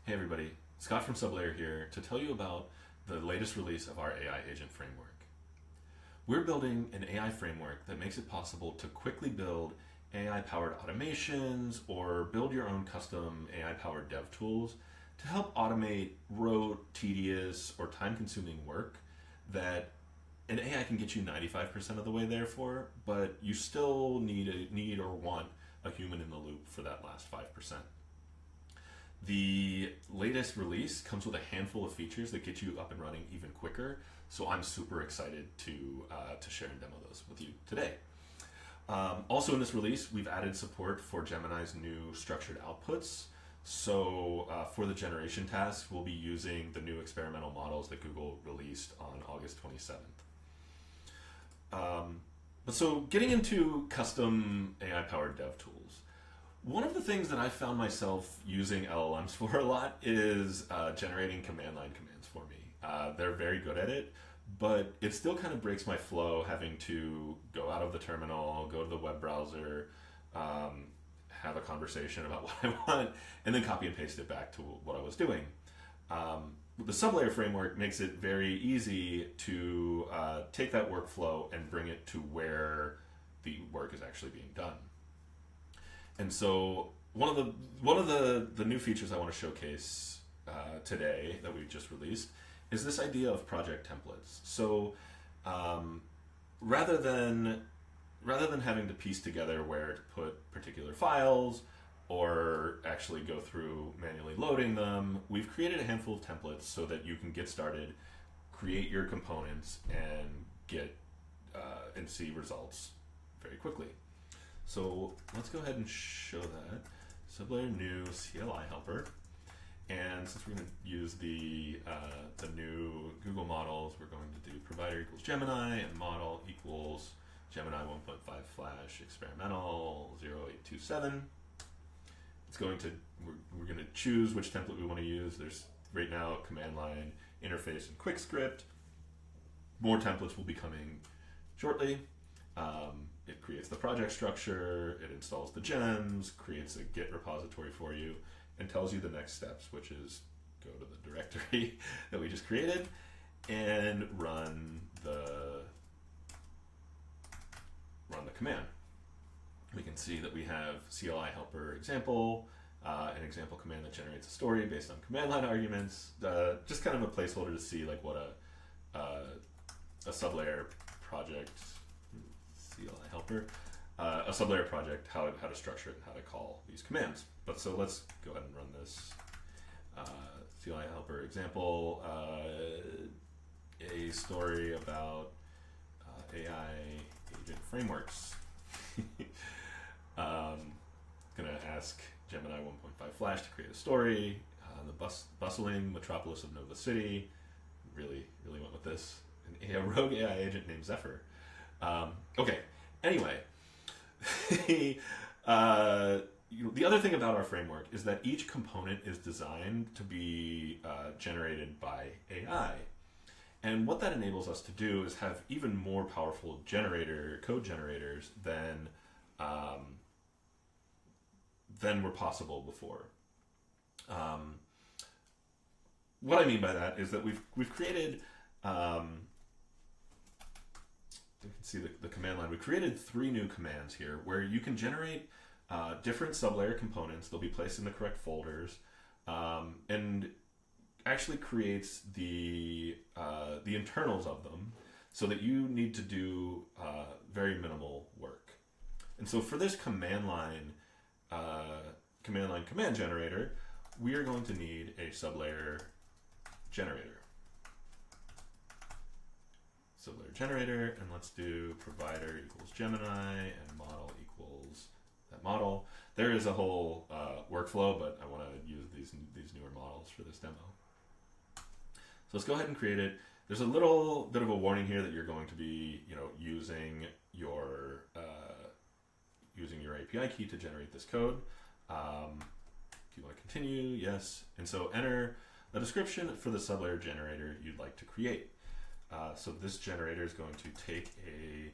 Hey everybody, Scott from Sublayer here to tell you about the latest release of our AI agent framework. We're building an AI framework that makes it possible to quickly build AI-powered automations or build your own custom AI-powered dev tools to help automate rote, tedious, or time-consuming work that an AI can get you 95% of the way there for, but you still need or want a human in the loop for that last 5%. The latest release comes with a handful of features that get you up and running even quicker, so I'm super excited to share and demo those with you today. Also in this release, we've added support for Gemini's new structured outputs. So for the generation task, we'll be using the new experimental models that Google released on August 27th. But so getting into custom AI-powered dev tools. One of the things that I found myself using LLMs for a lot is generating command line commands for me. They're very good at it, but it still kind of breaks my flow having to go out of the terminal, go to the web browser, have a conversation about what I want, and then copy and paste it back to what I was doing. The Sublayer framework makes it very easy to take that workflow and bring it to where the work is actually being done. And so one of the new features I want to showcase today that we've just released is this idea of project templates. So rather than having to piece together where to put particular files or actually go through manually loading them, we've created a handful of templates so that you can get started, create your components, and get and see results very quickly. So let's go ahead and show that. Sublayer new CLI helper. And since we're going to use the new Google models, we're going to do provider equals Gemini and model equals Gemini 1.5 Flash experimental 0827. It's going to, we're going to choose which template we want to use. There's right now command line, interface, and quick script. More templates will be coming shortly. It creates the project structure, it installs the gems, creates a Git repository for you, and tells you the next steps, which is go to the directory that we just created and run the command. We can see that we have CLI helper example, an example command that generates a story based on command line arguments, just kind of a placeholder to see like what a Sublayer project, CLI helper, a Sublayer project, how to structure it and how to call these commands. But so let's go ahead and run this CLI helper example, a story about AI agent frameworks. Gonna ask Gemini 1.5 Flash to create a story. The bustling metropolis of Nova City. Really went with this. A rogue AI agent named Zephyr. Okay. Anyway, the other thing about our framework is that each component is designed to be generated by AI. And what that enables us to do is have even more powerful code generators than were possible before. What I mean by that is that we've created, you can see the command line. We created 3 new commands here where you can generate different Sublayer components. They'll be placed in the correct folders, and actually creates the internals of them so that you need to do very minimal work. And so for this command line command generator, we are going to need a Sublayer generator. Sublayer generator, and let's do provider equals Gemini and model equals that model. There is a whole workflow, but I want to use these newer models for this demo. So let's go ahead and create it. There's a little bit of a warning here that you're going to be, using your API key to generate this code. If you want to continue, yes. And so enter a description for the Sublayer generator you'd like to create. So this generator is going to take a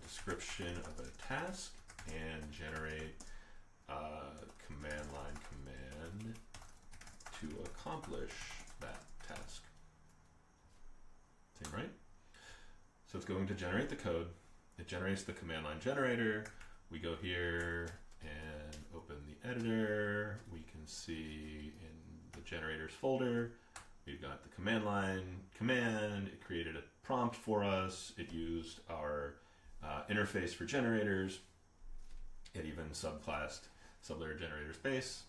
description of a task and generate command line command accomplish that task. Seem right? So it's going to generate the code. It generates the command line generator. We go here and open the editor. We can see in the generators folder, we've got the command line command. It created a prompt for us. It used our interface for generators. It even subclassed Sublayer Generators base.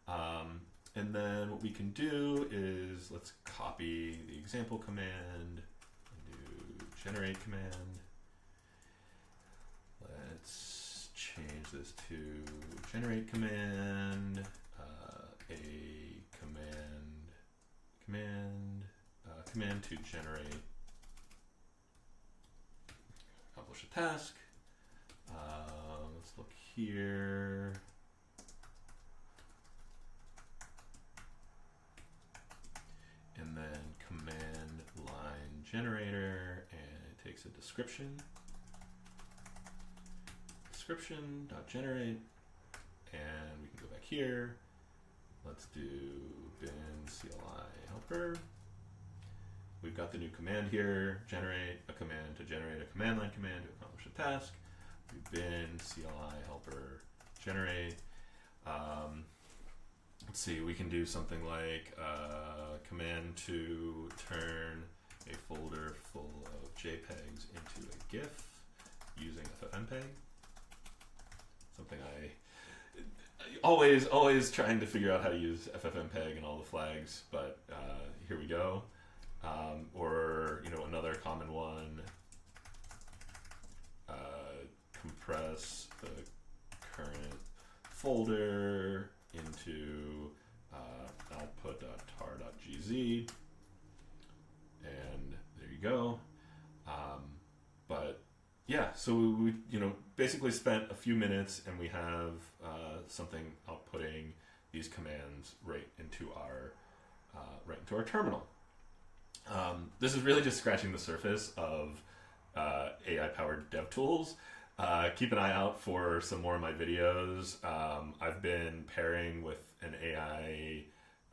And then what we can do is let's copy the example command and do generate command. Let's change this to generate command, command to generate, accomplish a task. Let's look here. And then command line generator, and it takes a description.generate, and we can go back here. Let's do bin CLI helper. We've got the new command here, generate a command to generate a command line command to accomplish a task. We've bin CLI helper generate. Let's see, we can do something like command to turn a folder full of JPEGs into a GIF using FFmpeg. Something I always trying to figure out how to use FFmpeg and all the flags, but here we go. Or another common one, compress the current folder into output.tar.gz, and there you go. But yeah, so we basically spent a few minutes, and we have something outputting these commands right into our terminal. This is really just scratching the surface of AI-powered dev tools. Keep an eye out for some more of my videos. I've been pairing with an AI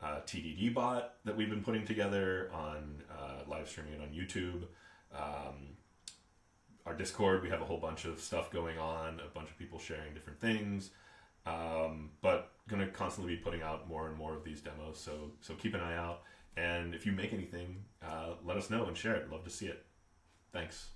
TDD bot that we've been putting together on live streaming it on YouTube. Our Discord, we have a whole bunch of stuff going on, a bunch of people sharing different things, but going to constantly be putting out more and more of these demos, so keep an eye out. And if you make anything, let us know and share it. Love to see it. Thanks.